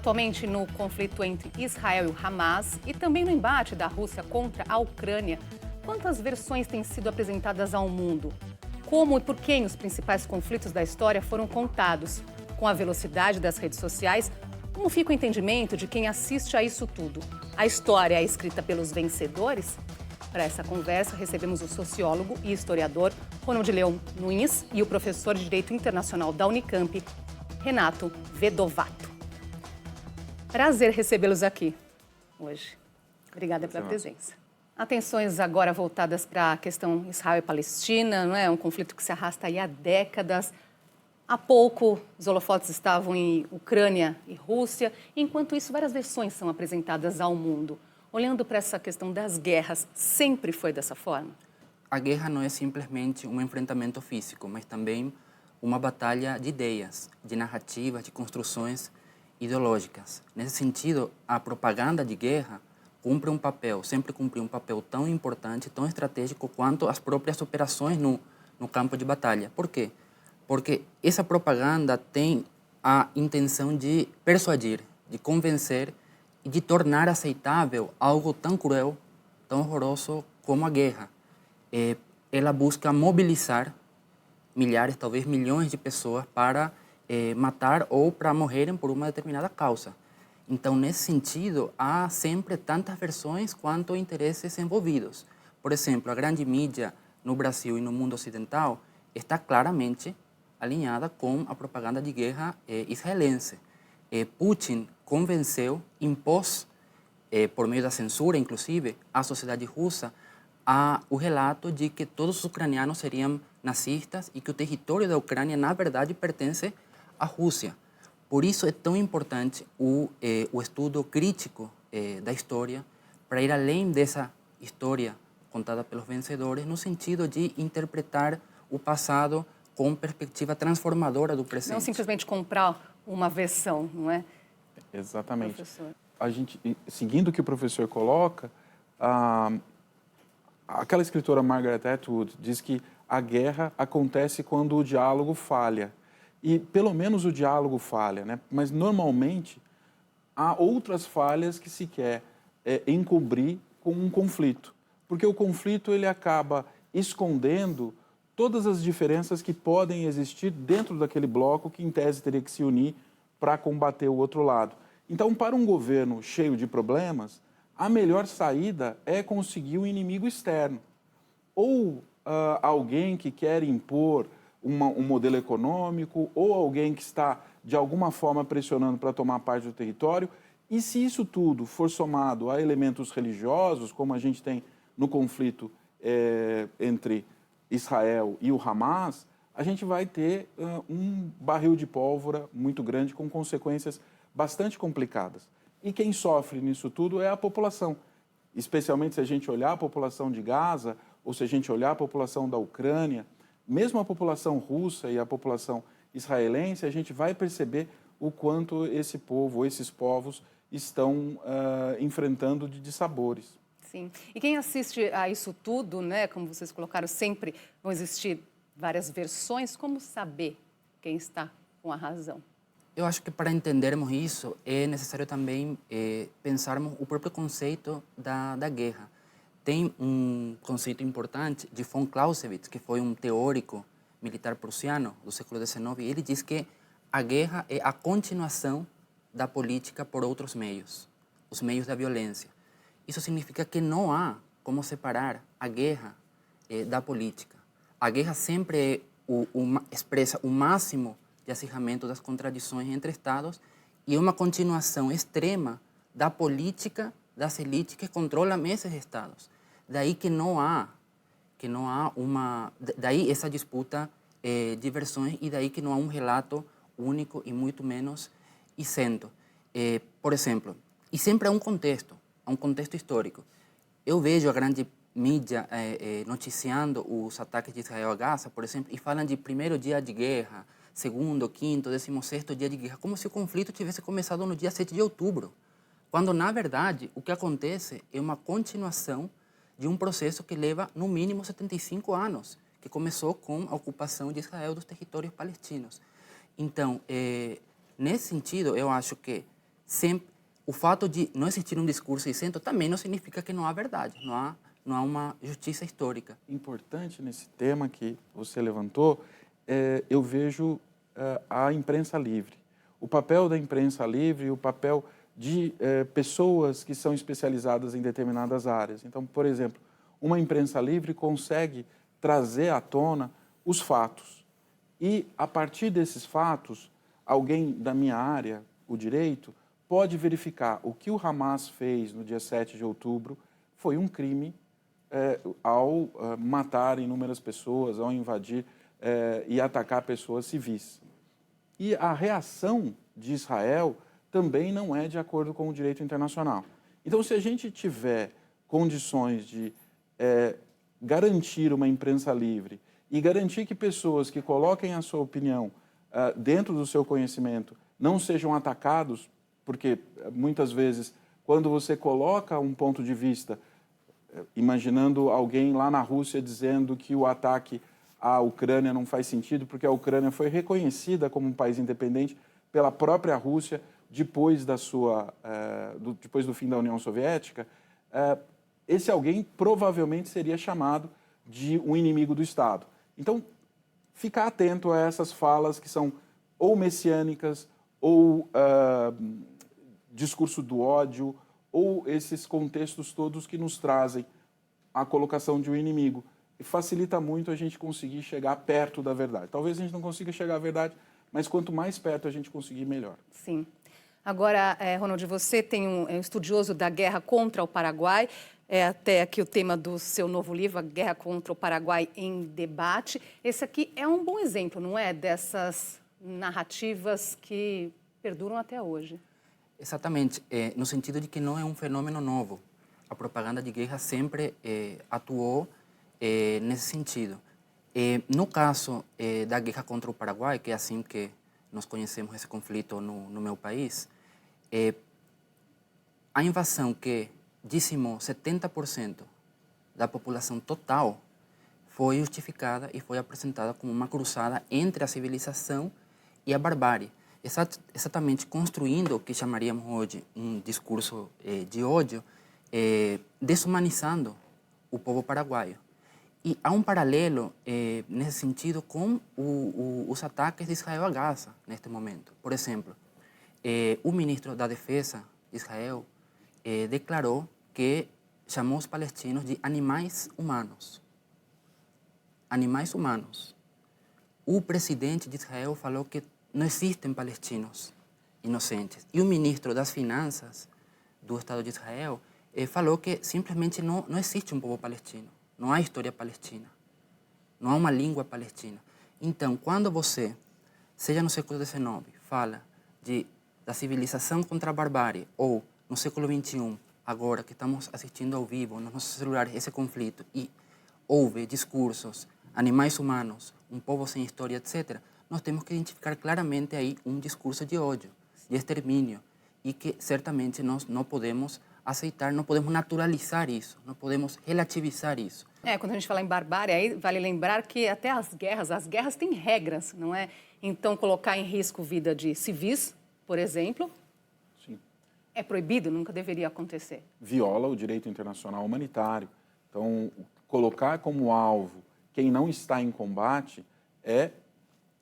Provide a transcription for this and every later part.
Atualmente, no conflito entre Israel e o Hamas e também no embate da Rússia contra a Ucrânia, quantas versões têm sido apresentadas ao mundo? Como e por quem os principais conflitos da história foram contados? Com a velocidade das redes sociais, como fica o entendimento de quem assiste a isso tudo? A história é escrita pelos vencedores? Para essa conversa, recebemos o sociólogo e historiador Ronald Leão Nunes e o professor de Direito Internacional da Unicamp, Renato Vedovato. Prazer recebê-los aqui hoje. Obrigada pela presença. Atenções agora voltadas para a questão Israel e Palestina, não é? Um conflito que se arrasta aí há décadas. Há pouco, os holofotes estavam em Ucrânia e Rússia. Enquanto isso, várias versões são apresentadas ao mundo. Olhando para essa questão das guerras, sempre foi dessa forma? A guerra não é simplesmente um enfrentamento físico, mas também uma batalha de ideias, de narrativas, de construções ideológicas. Nesse sentido, a propaganda de guerra sempre cumpriu um papel tão importante, tão estratégico quanto as próprias operações no campo de batalha. Por quê? Porque essa propaganda tem a intenção de persuadir, de convencer e de tornar aceitável algo tão cruel, tão horroroso como a guerra. Ela busca mobilizar milhares, talvez milhões de pessoas para matar ou para morrerem por uma determinada causa. Então, nesse sentido, há sempre tantas versões quanto interesses envolvidos. Por exemplo, a grande mídia no Brasil e no mundo ocidental está claramente alinhada com a propaganda de guerra israelense. Putin convenceu, impôs, por meio da censura, inclusive, à sociedade russa, o relato de que todos os ucranianos seriam nazistas e que o território da Ucrânia, na verdade, pertence à Rússia. Por isso é tão importante o estudo crítico da história, para ir além dessa história contada pelos vencedores, no sentido de interpretar o passado com perspectiva transformadora do presente. Não simplesmente comprar uma versão, não é? Exatamente. Professor. A gente, seguindo o que o professor coloca, aquela escritora Margaret Atwood diz que a guerra acontece quando o diálogo falha. E pelo menos o diálogo falha, né? Mas normalmente há outras falhas que se quer encobrir com um conflito. Porque o conflito ele acaba escondendo todas as diferenças que podem existir dentro daquele bloco que, em tese, teria que se unir para combater o outro lado. Então, para um governo cheio de problemas, a melhor saída é conseguir um inimigo externo. Ou alguém que quer impor um modelo econômico, ou alguém que está, de alguma forma, pressionando para tomar parte do território. E se isso tudo for somado a elementos religiosos, como a gente tem no conflito entre Israel e o Hamas, a gente vai ter um barril de pólvora muito grande com consequências bastante complicadas. E quem sofre nisso tudo é a população, especialmente se a gente olhar a população de Gaza ou se a gente olhar a população da Ucrânia, mesmo a população russa e a população israelense, a gente vai perceber o quanto esse povo, esses povos estão enfrentando de dissabores. Sim. E quem assiste a isso tudo, né, como vocês colocaram, sempre vão existir várias versões. Como saber quem está com a razão? Eu acho que para entendermos isso é necessário também pensarmos o próprio conceito da guerra. Tem um conceito importante de von Clausewitz, que foi um teórico militar prussiano do século XIX, e ele diz que a guerra é a continuação da política por outros meios, os meios da violência. Isso significa que não há como separar a guerra da política. A guerra sempre expressa o máximo de acirramento das contradições entre Estados e uma continuação extrema da política das elites que controlam esses Estados. Daí que não há daí essa disputa de versões e daí que não há um relato único e muito menos isento. Por exemplo, e sempre há um contexto histórico. Eu vejo a grande mídia noticiando os ataques de Israel a Gaza, por exemplo, e falam de primeiro dia de guerra, segundo, quinto, 16º dia de guerra, como se o conflito tivesse começado no dia 7 de outubro, quando, na verdade, o que acontece é uma continuação de um processo que leva, no mínimo, 75 anos, que começou com a ocupação de Israel dos territórios palestinos. Então, nesse sentido, eu acho que sempre, o fato de não existir um discurso isento também não significa que não há verdade, não há uma justiça histórica. Importante nesse tema que você levantou, eu vejo a imprensa livre. O papel da imprensa livre e o papel de pessoas que são especializadas em determinadas áreas. Então, por exemplo, uma imprensa livre consegue trazer à tona os fatos. E, a partir desses fatos, alguém da minha área, o direito, pode verificar o que o Hamas fez no dia 7 de outubro foi um crime ao matar inúmeras pessoas, ao invadir e atacar pessoas civis. E a reação de Israel também não é de acordo com o direito internacional. Então, se a gente tiver condições de garantir uma imprensa livre e garantir que pessoas que coloquem a sua opinião dentro do seu conhecimento não sejam atacados, porque muitas vezes, quando você coloca um ponto de vista, imaginando alguém lá na Rússia dizendo que o ataque à Ucrânia não faz sentido, porque a Ucrânia foi reconhecida como um país independente pela própria Rússia depois depois do fim da União Soviética, esse alguém provavelmente seria chamado de um inimigo do Estado. Então, ficar atento a essas falas que são ou messiânicas, ou discurso do ódio, ou esses contextos todos que nos trazem a colocação de um inimigo. E facilita muito a gente conseguir chegar perto da verdade. Talvez a gente não consiga chegar à verdade, mas quanto mais perto a gente conseguir, melhor. Sim. Agora, Ronald, você é um estudioso da guerra contra o Paraguai, até aqui o tema do seu novo livro, A Guerra contra o Paraguai em Debate. Esse aqui é um bom exemplo, não é? Dessas narrativas que perduram até hoje. Exatamente, no sentido de que não é um fenômeno novo. A propaganda de guerra sempre atuou nesse sentido. No caso da guerra contra o Paraguai, que é assim que nós conhecemos esse conflito no meu país, a invasão que dizimou 70% da população total foi justificada e foi apresentada como uma cruzada entre a civilização e a barbárie, exatamente construindo o que chamaríamos hoje um discurso de ódio, desumanizando o povo paraguaio. E há um paralelo nesse sentido com os ataques de Israel a Gaza neste momento. Por exemplo, o ministro da Defesa de Israel declarou que chamou os palestinos de animais humanos. Animais humanos. O presidente de Israel falou que não existem palestinos inocentes. E o ministro das Finanças do Estado de Israel falou que simplesmente não existe um povo palestino. Não há história palestina. Não há uma língua palestina. Então, quando você, seja no século XIX, fala da civilização contra a barbárie, ou no século XXI, agora que estamos assistindo ao vivo, nos nossos celulares, esse conflito, e houve discursos, animais humanos, um povo sem história, etc., nós temos que identificar claramente aí um discurso de ódio, de extermínio, e que certamente nós não podemos aceitar, não podemos naturalizar isso, não podemos relativizar isso. Quando a gente fala em barbárie, aí vale lembrar que até as guerras têm regras, não é? Então, colocar em risco vida de civis, por exemplo, Sim. É proibido, nunca deveria acontecer. Viola o direito internacional humanitário. Então, colocar como alvo quem não está em combate é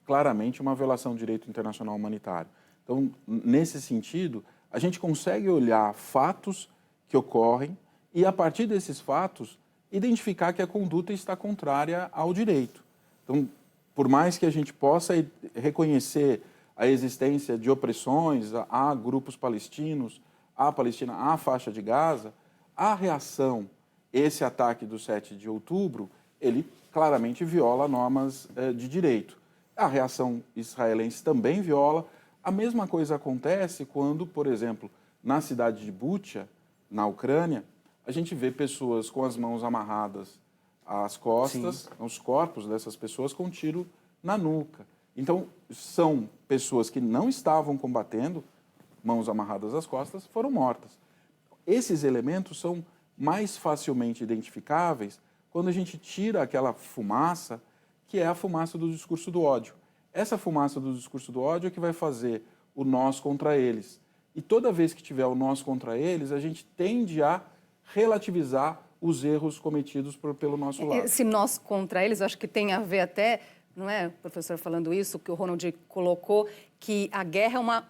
claramente uma violação do direito internacional humanitário. Então, nesse sentido, a gente consegue olhar fatos que ocorrem e, a partir desses fatos, identificar que a conduta está contrária ao direito. Então, por mais que a gente possa reconhecer a existência de opressões a grupos palestinos, à Palestina, à faixa de Gaza, a reação, esse ataque do 7 de outubro, ele claramente viola normas de direito. A reação israelense também viola. A mesma coisa acontece quando, por exemplo, na cidade de Bucha, na Ucrânia, a gente vê pessoas com as mãos amarradas às costas, os corpos dessas pessoas com um tiro na nuca. Então, são pessoas que não estavam combatendo, mãos amarradas às costas, foram mortas. Esses elementos são mais facilmente identificáveis quando a gente tira aquela fumaça, que é a fumaça do discurso do ódio. Essa fumaça do discurso do ódio é que vai fazer o nós contra eles. e toda vez que tiver o nós contra eles, a gente tende a relativizar os erros cometidos pelo nosso lado. Esse nós contra eles, eu acho que tem a ver até, não é, professor, falando isso, que o Ronald colocou, que a guerra é uma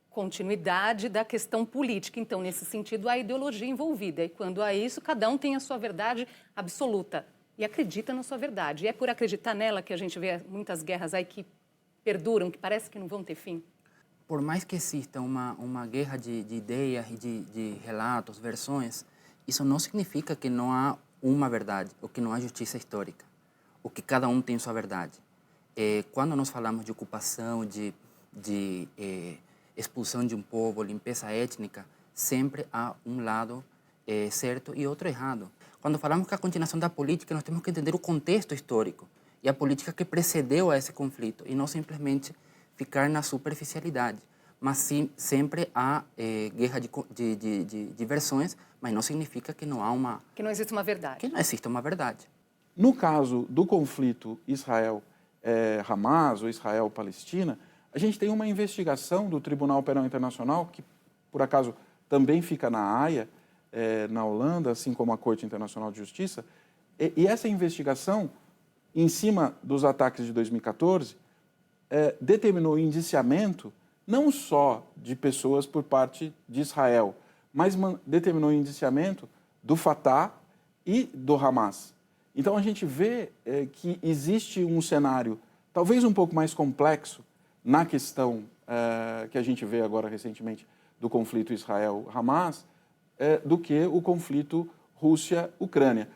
continuidade da questão política. Então, nesse sentido, há ideologia envolvida. E quando há isso, cada um tem a sua verdade absoluta e acredita na sua verdade. E é por acreditar nela que a gente vê muitas guerras aí que perduram, que parece que não vão ter fim. Por mais que exista uma guerra de ideias e de relatos, versões, isso não significa que não há uma verdade, ou que não há justiça histórica, ou que cada um tem sua verdade. Quando nós falamos de ocupação, de expulsão de um povo, limpeza étnica, sempre há um lado certo e outro errado. Quando falamos que a continuação da política, nós temos que entender o contexto histórico e a política que precedeu a esse conflito, e não simplesmente ficar na superficialidade. Mas sim, sempre há guerra de versões, mas não significa que não há uma... Que não existe uma verdade. Que não existe uma verdade. No caso do conflito Israel-Hamas ou Israel-Palestina, a gente tem uma investigação do Tribunal Penal Internacional, que, por acaso, também fica na Haia, na Holanda, assim como a Corte Internacional de Justiça. E essa investigação, em cima dos ataques de 2014, determinou o indiciamento não só de pessoas por parte de Israel, mas determinou o indiciamento do Fatah e do Hamas. Então, a gente vê que existe um cenário talvez um pouco mais complexo na questão que a gente vê agora recentemente do conflito Israel-Hamas do que o conflito Rússia-Ucrânia.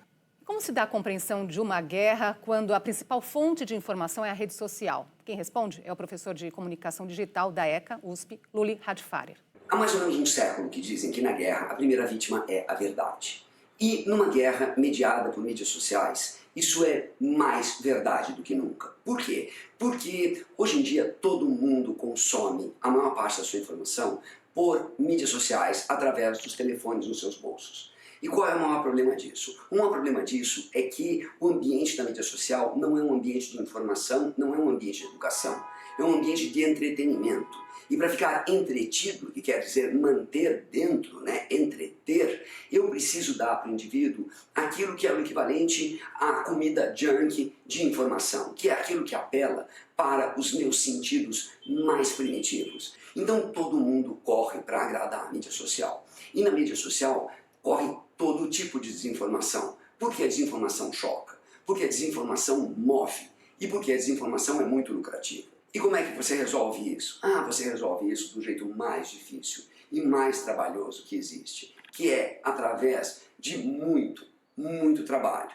Como se dá a compreensão de uma guerra quando a principal fonte de informação é a rede social? Quem responde é o professor de comunicação digital da ECA, USP, Luli Hadfarer. Há mais ou menos um século que dizem que na guerra a primeira vítima é a verdade. E numa guerra mediada por mídias sociais, isso é mais verdade do que nunca. Por quê? Porque hoje em dia todo mundo consome a maior parte da sua informação por mídias sociais através dos telefones nos seus bolsos. E qual é o maior problema disso? O maior problema disso é que o ambiente da mídia social não é um ambiente de informação, não é um ambiente de educação, é um ambiente de entretenimento. E para ficar entretido, que quer dizer manter dentro, entreter, eu preciso dar para o indivíduo aquilo que é o equivalente à comida junk de informação, que é aquilo que apela para os meus sentidos mais primitivos. Então todo mundo corre para agradar a mídia social. E na mídia social corre todo tipo de desinformação. Porque a desinformação choca, porque a desinformação move e porque a desinformação é muito lucrativa. E como é que você resolve isso? Você resolve isso do jeito mais difícil e mais trabalhoso que existe, que é através de muito, muito trabalho.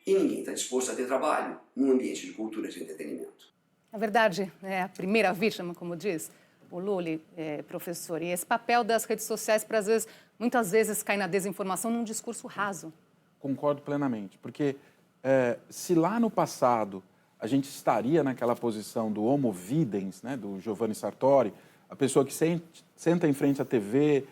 E ninguém está disposto a ter trabalho num ambiente de cultura de entretenimento. Na verdade, é a primeira vítima, como diz o Luli, professor, e esse papel das redes sociais, para muitas vezes cai na desinformação num discurso raso. Concordo plenamente, porque se lá no passado a gente estaria naquela posição do homo videns, do Giovanni Sartori, a pessoa que senta em frente à TV,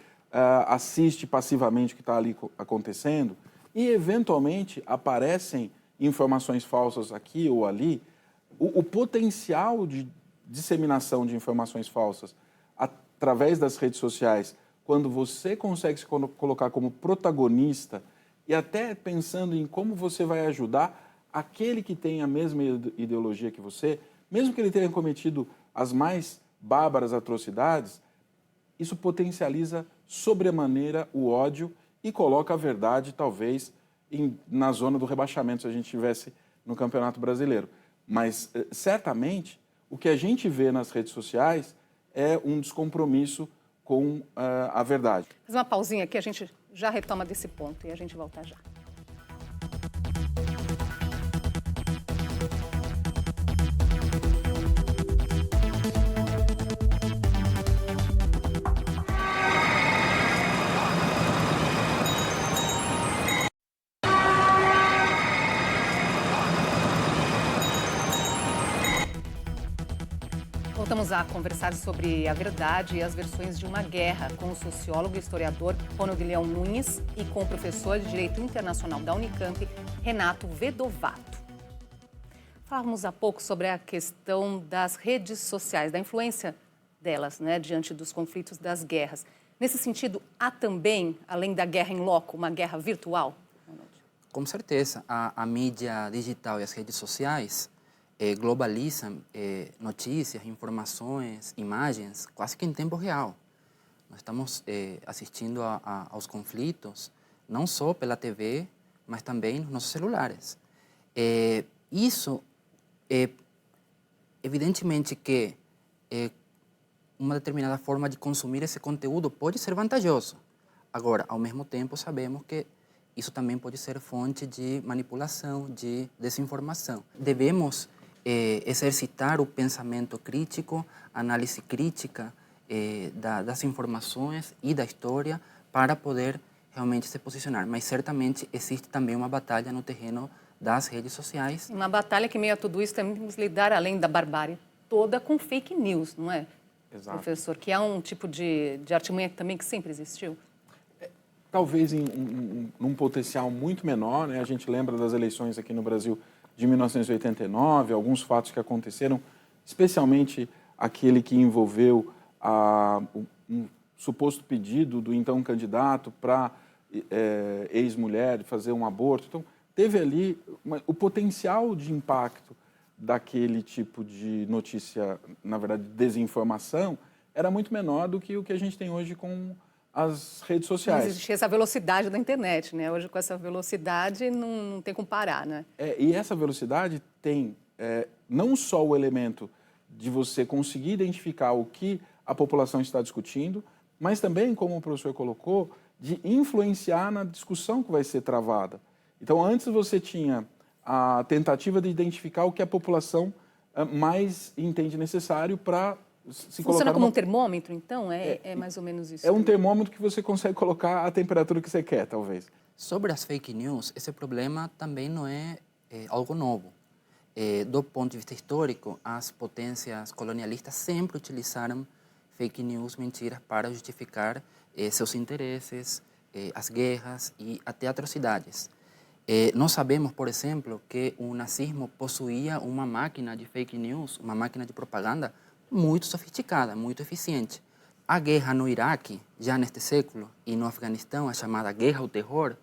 assiste passivamente o que está ali acontecendo, e eventualmente aparecem informações falsas aqui ou ali, o potencial de disseminação de informações falsas através das redes sociais, quando você consegue se colocar como protagonista e até pensando em como você vai ajudar aquele que tem a mesma ideologia que você, mesmo que ele tenha cometido as mais bárbaras atrocidades, isso potencializa sobremaneira o ódio e coloca a verdade, talvez, na zona do rebaixamento, se a gente estivesse no Campeonato Brasileiro. Mas, certamente, o que a gente vê nas redes sociais é um descompromisso com a verdade. Fazer uma pausinha aqui, a gente já retoma desse ponto e a gente volta já. Voltamos a conversar sobre a verdade e as versões de uma guerra com o sociólogo e historiador Ronald Leão Nunes e com o professor de Direito Internacional da Unicamp, Renato Vedovato. Falávamos há pouco sobre a questão das redes sociais, da influência delas, né, diante dos conflitos, das guerras. Nesse sentido, há também, além da guerra em loco, uma guerra virtual? Com certeza, a mídia digital e as redes sociais globalizam notícias, informações, imagens, quase que em tempo real. Nós estamos assistindo aos conflitos, não só pela TV, mas também nos nossos celulares. Isso, evidentemente que uma determinada forma de consumir esse conteúdo pode ser vantajoso. Agora, ao mesmo tempo, sabemos que isso também pode ser fonte de manipulação, de desinformação. Devemos exercitar o pensamento crítico, a análise crítica das informações e da história para poder realmente se posicionar. Mas certamente existe também uma batalha no terreno das redes sociais. Uma batalha que, meio a tudo isso, temos que lidar, além da barbárie toda, com fake news, não é? Exato. Professor, que é um tipo de artimanha também que sempre existiu? Talvez num potencial muito menor, né? A gente lembra das eleições aqui no Brasil de 1989, alguns fatos que aconteceram, especialmente aquele que envolveu um suposto pedido do então candidato para ex-mulher fazer um aborto. Então, teve ali o potencial de impacto daquele tipo de notícia, na verdade, desinformação, era muito menor do que o que a gente tem hoje com as redes sociais. Não existe essa velocidade da internet, né? Hoje, com essa velocidade, não tem como parar, né? E essa velocidade tem não só o elemento de você conseguir identificar o que a população está discutindo, mas também, como o professor colocou, de influenciar na discussão que vai ser travada. Então, antes você tinha a tentativa de identificar o que a população mais entende necessário para se colocar... Funciona como um termômetro, então? É mais ou menos isso? É um termômetro que você consegue colocar a temperatura que você quer, talvez. Sobre as fake news, esse problema também não é algo novo. Do ponto de vista histórico, as potências colonialistas sempre utilizaram fake news, mentiras, para justificar seus interesses, as guerras e até atrocidades. Nós sabemos, por exemplo, que o nazismo possuía uma máquina de fake news, uma máquina de propaganda muito sofisticada, muito eficiente. A guerra no Iraque, já neste século, e no Afeganistão, a chamada Guerra ao Terror,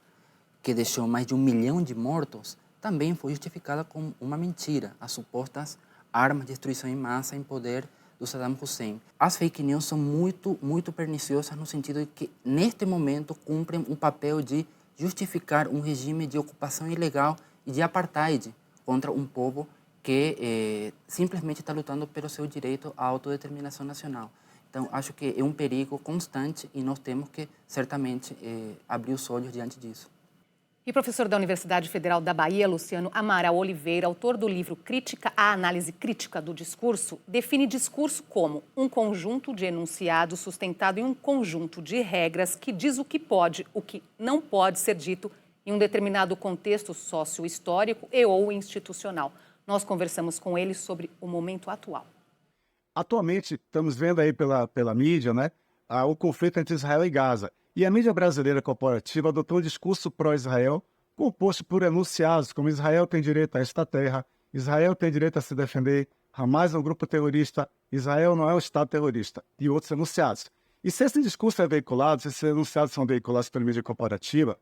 que deixou mais de 1 milhão de mortos, também foi justificada com uma mentira, as supostas armas de destruição em massa em poder do Saddam Hussein. As fake news são muito, muito perniciosas no sentido de que, neste momento, cumprem um papel de justificar um regime de ocupação ilegal e de apartheid contra um povo que simplesmente está lutando pelo seu direito à autodeterminação nacional. Então, acho que é um perigo constante e nós temos que, certamente, abrir os olhos diante disso. E o professor da Universidade Federal da Bahia, Luciano Amaral Oliveira, autor do livro Crítica à Análise Crítica do Discurso, define discurso como um conjunto de enunciados sustentado em um conjunto de regras que diz o que pode, o que não pode ser dito em um determinado contexto sócio-histórico e ou institucional. Nós conversamos com ele sobre o momento atual. Atualmente, estamos vendo aí pela mídia, né, o conflito entre Israel e Gaza. E a mídia brasileira corporativa adotou um discurso pró-Israel, composto por enunciados como Israel tem direito a esta terra, Israel tem direito a se defender, Hamas é um grupo terrorista, Israel não é um Estado terrorista, e outros enunciados. E se esse discurso é veiculado, se esses enunciados são veiculados pela mídia corporativa,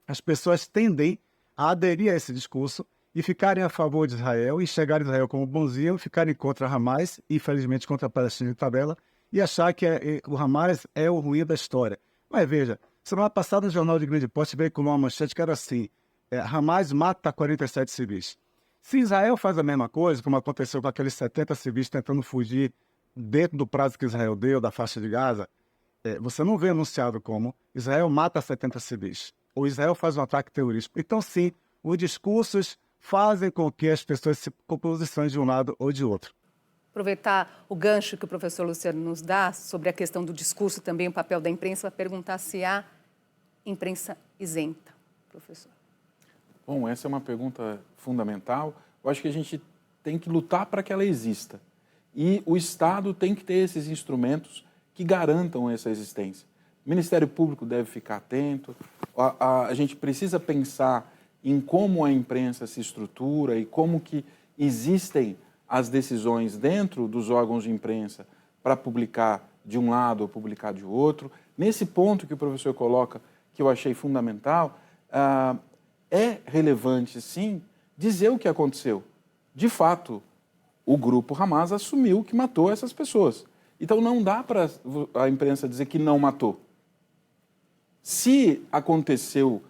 as pessoas tendem a aderir a esse discurso e ficarem a favor de Israel, enxergar Israel como bonzinho, ficarem contra Hamas, infelizmente contra a Palestina de tabela, e achar que o Hamas é o ruim da história. Mas veja, semana passada o Jornal de Grande Porte veiculou uma manchete que era assim, Hamas mata 47 civis. Se Israel faz a mesma coisa, como aconteceu com aqueles 70 civis tentando fugir dentro do prazo que Israel deu da faixa de Gaza, você não vê anunciado como Israel mata 70 civis, ou Israel faz um ataque terrorista. Então sim, os discursos fazem com que as pessoas se posicionem de um lado ou de outro. Aproveitar o gancho que o professor Luciano nos dá sobre a questão do discurso, também o papel da imprensa, para perguntar se há imprensa isenta, professor. Bom, essa é uma pergunta fundamental. Eu acho que a gente tem que lutar para que ela exista. E o Estado tem que ter esses instrumentos que garantam essa existência. O Ministério Público deve ficar atento, a gente precisa pensar em como a imprensa se estrutura e como que existem as decisões dentro dos órgãos de imprensa para publicar de um lado ou publicar de outro. Nesse ponto que o professor coloca, que eu achei fundamental, é relevante, sim, dizer o que aconteceu. De fato, o grupo Hamas assumiu que matou essas pessoas. Então não dá para a imprensa dizer que não matou. Se aconteceu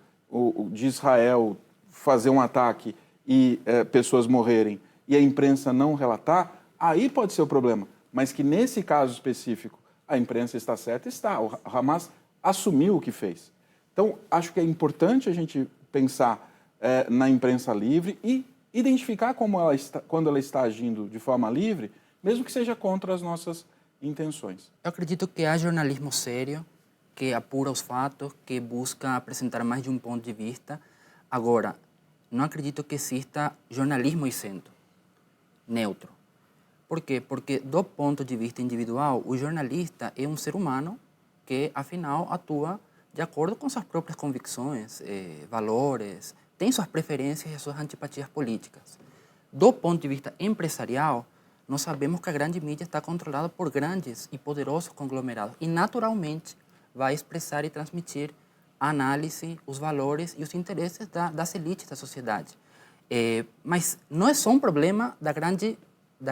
de Israel fazer um ataque e pessoas morrerem e a imprensa não relatar, aí pode ser o problema. Mas que nesse caso específico a imprensa está certa, está. O Hamas assumiu o que fez. Então, acho que é importante a gente pensar na imprensa livre e identificar quando ela está agindo de forma livre, mesmo que seja contra as nossas intenções. Eu acredito que há jornalismo sério, que apura os fatos, que busca apresentar mais de um ponto de vista. Agora, não acredito que exista jornalismo isento, neutro. Por quê? Porque, do ponto de vista individual, o jornalista é um ser humano que, afinal, atua de acordo com suas próprias convicções, valores, tem suas preferências e suas antipatias políticas. Do ponto de vista empresarial, nós sabemos que a grande mídia está controlada por grandes e poderosos conglomerados e, naturalmente, vai expressar e transmitir a análise, os valores e os interesses das elites da sociedade. Mas não é só um problema da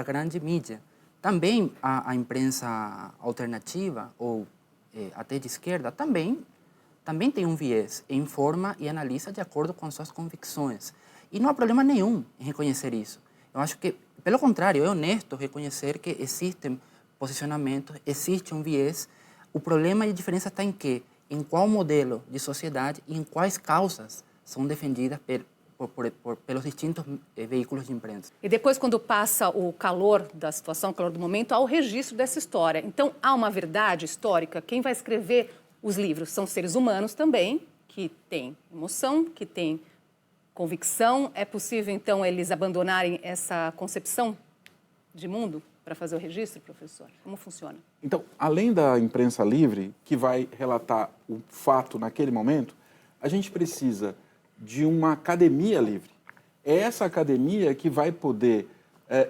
grande mídia. Também a imprensa alternativa, ou até de esquerda, também tem um viés, informa e analisa de acordo com suas convicções. E não há problema nenhum em reconhecer isso. Eu acho que, pelo contrário, é honesto reconhecer que existem posicionamentos, existe um viés. O problema e a diferença está em quê? Em qual modelo de sociedade e em quais causas são defendidas pelos distintos veículos de imprensa. E depois, quando passa o calor da situação, o calor do momento, há o registro dessa história. Então, há uma verdade histórica. Quem vai escrever os livros são seres humanos também, que têm emoção, que têm convicção. É possível, então, eles abandonarem essa concepção de mundo para fazer o registro, professor? Como funciona? Então, além da imprensa livre, que vai relatar o fato naquele momento, a gente precisa de uma academia livre. É essa academia que vai poder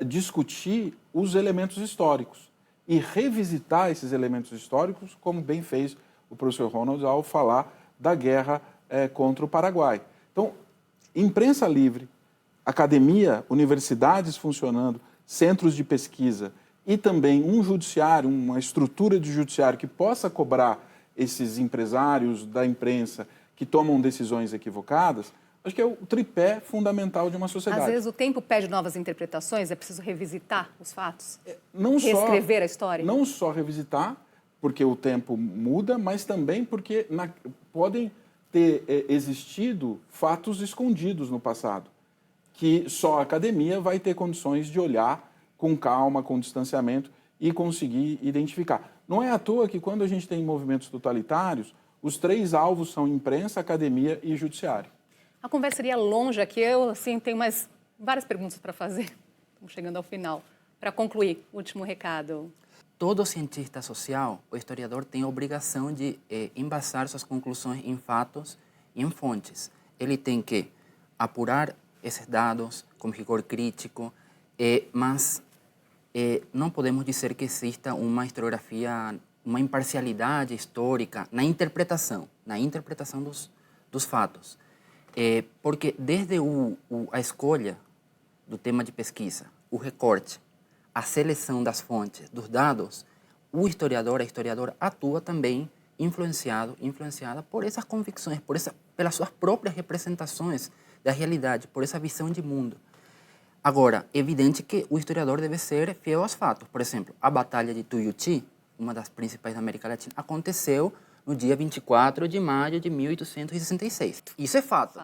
discutir os elementos históricos e revisitar esses elementos históricos, como bem fez o professor Ronald ao falar da guerra contra o Paraguai. Então, imprensa livre, academia, universidades funcionando, centros de pesquisa e também um judiciário, uma estrutura de judiciário que possa cobrar esses empresários da imprensa que tomam decisões equivocadas, acho que é o tripé fundamental de uma sociedade. Às vezes o tempo pede novas interpretações, é preciso revisitar os fatos, reescrever a história. Não só revisitar, porque o tempo muda, mas também porque podem ter existido fatos escondidos no passado, que só a academia vai ter condições de olhar com calma, com distanciamento e conseguir identificar. Não é à toa que quando a gente tem movimentos totalitários, os 3 alvos são imprensa, academia e judiciário. A conversa iria longe aqui, eu tenho mais várias perguntas para fazer. Estamos chegando ao final. Para concluir, último recado. Todo cientista social, o historiador, tem a obrigação de embasar suas conclusões em fatos e em fontes. Ele tem que apurar esses dados com rigor crítico, mas não podemos dizer que exista uma historiografia, uma imparcialidade histórica na interpretação dos fatos. Porque desde a escolha do tema de pesquisa, o recorte, a seleção das fontes, dos dados, o historiador, a historiadora atua também influenciada por essas convicções, pelas suas próprias representações da realidade, por essa visão de mundo. Agora, é evidente que o historiador deve ser fiel aos fatos. Por exemplo, a Batalha de Tuiuti, uma das principais da América Latina, aconteceu no dia 24 de maio de 1866. Isso é fato.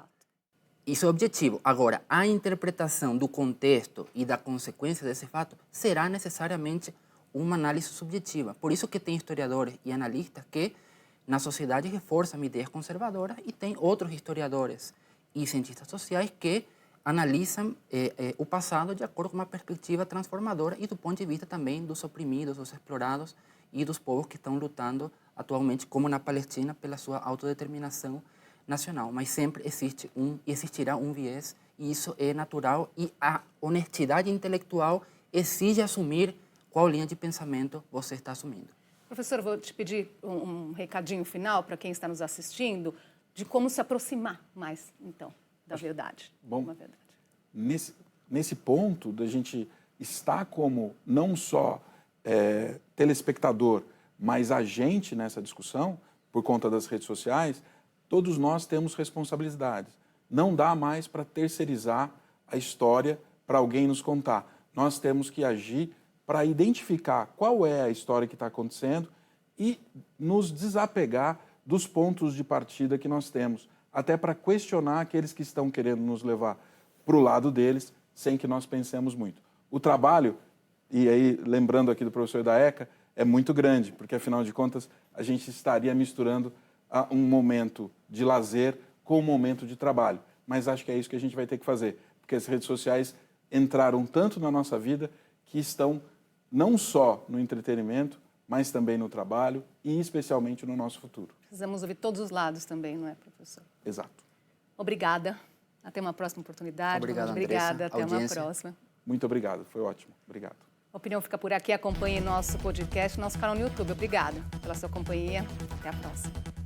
Isso é objetivo. Agora, a interpretação do contexto e da consequência desse fato será necessariamente uma análise subjetiva. Por isso que tem historiadores e analistas que, na sociedade, reforçam ideias conservadoras e tem outros historiadores e cientistas sociais que analisam o passado de acordo com uma perspectiva transformadora e do ponto de vista também dos oprimidos, dos explorados e dos povos que estão lutando atualmente, como na Palestina, pela sua autodeterminação nacional. Mas sempre existirá um viés e isso é natural e a honestidade intelectual exige assumir qual linha de pensamento você está assumindo. Professor, vou te pedir um recadinho final para quem está nos assistindo de como se aproximar mais, então, da verdade. Bom, Uma verdade. nesse ponto da gente estar como não só telespectador, mas agente nessa discussão, por conta das redes sociais, todos nós temos responsabilidades. Não dá mais para terceirizar a história para alguém nos contar. Nós temos que agir para identificar qual é a história que está acontecendo e nos desapegar dos pontos de partida que nós temos, até para questionar aqueles que estão querendo nos levar para o lado deles, sem que nós pensemos muito. O trabalho, e aí lembrando aqui do professor da ECA, é muito grande, porque afinal de contas a gente estaria misturando um momento de lazer com um momento de trabalho. Mas acho que é isso que a gente vai ter que fazer, porque as redes sociais entraram tanto na nossa vida que estão não só no entretenimento, mas também no trabalho e especialmente no nosso futuro. Precisamos ouvir todos os lados também, não é, professor? Exato. Obrigada. Até uma próxima oportunidade. Obrigado, Obrigada. Andressa. Até uma Audiência. próxima. Muito obrigado, foi ótimo. Obrigado. A Opinião fica por aqui. Acompanhe nosso podcast, nosso canal no YouTube. Obrigada pela sua companhia. Até a próxima.